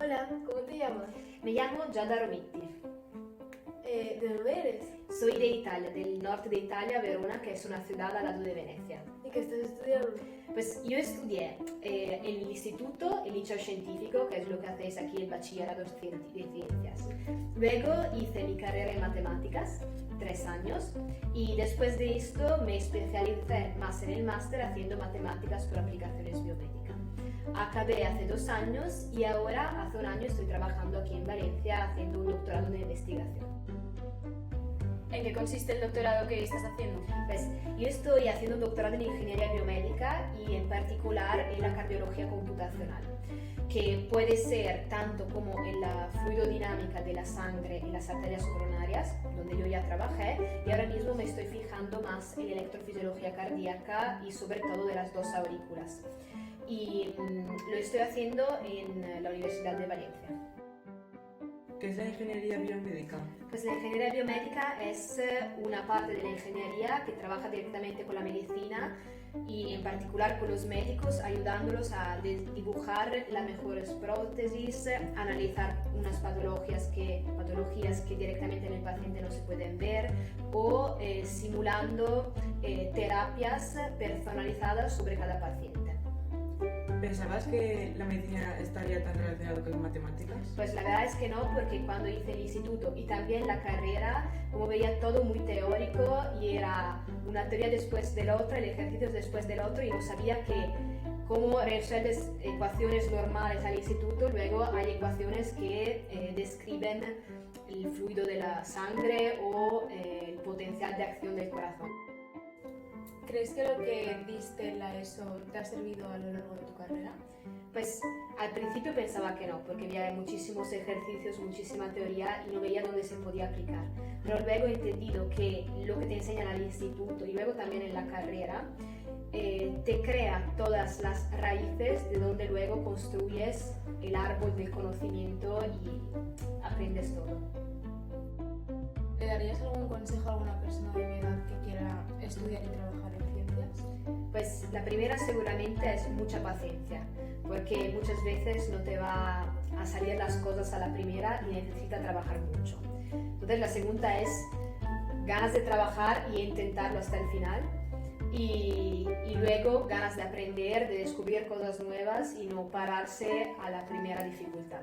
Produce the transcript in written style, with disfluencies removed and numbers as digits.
Hola, ¿cómo te llamas? Me llamo Giada Romitti. ¿De dónde eres? Soy de Italia, del norte de Italia, Verona, que es una ciudad al lado de Venecia. ¿Y qué estás estudiando? Pues yo estudié en el instituto, el liceo científico, que es lo que hacéis aquí, el bachillerato de ciencias. Luego hice mi carrera en matemáticas, 3 años, y después de esto me especialicé más en el máster haciendo matemáticas por aplicaciones biomédicas. Acabé hace 2 años y ahora hace 1 año estoy trabajando aquí en Valencia haciendo un doctorado de investigación. ¿En qué consiste el doctorado que estás haciendo? Pues yo estoy haciendo un doctorado en ingeniería biomédica y en particular en la cardiología computacional, que puede ser tanto como en la fluidodinámica de la sangre en las arterias coronarias, donde yo ya trabajé, y ahora mismo me estoy fijando más en electrofisiología cardíaca y sobre todo de las 2 aurículas. Y lo estoy haciendo en la Universidad de Valencia. ¿Qué es la ingeniería biomédica? Pues la ingeniería biomédica es una parte de la ingeniería que trabaja directamente con la medicina y en particular con los médicos, ayudándolos a dibujar las mejores prótesis, analizar unas patologías que directamente en el paciente no se pueden ver o simulando terapias personalizadas sobre cada paciente. ¿Pensabas que la medicina estaría tan relacionada con las matemáticas? Pues la verdad es que no, porque cuando hice el instituto y también la carrera, como veía todo muy teórico y era una teoría después de la otra, el ejercicio después del otro, y no sabía que cómo resuelves ecuaciones normales al instituto, luego hay ecuaciones que describen el fluido de la sangre o el potencial de acción del corazón. ¿Crees que lo que viste en la ESO te ha servido a lo largo de tu carrera? Pues al principio pensaba que no, porque había muchísimos ejercicios, muchísima teoría y no veía dónde se podía aplicar. Pero luego he entendido que lo que te enseñan al instituto y luego también en la carrera te crea todas las raíces de donde luego construyes el árbol del conocimiento y aprendes todo. ¿Le darías algún consejo a alguna persona de mi edad que quiera estudiar y trabajar en ciencias? Pues la primera seguramente es mucha paciencia, porque muchas veces no te va a salir las cosas a la primera y necesita trabajar mucho. Entonces la segunda es ganas de trabajar y intentarlo hasta el final y luego ganas de aprender, de descubrir cosas nuevas y no pararse a la primera dificultad.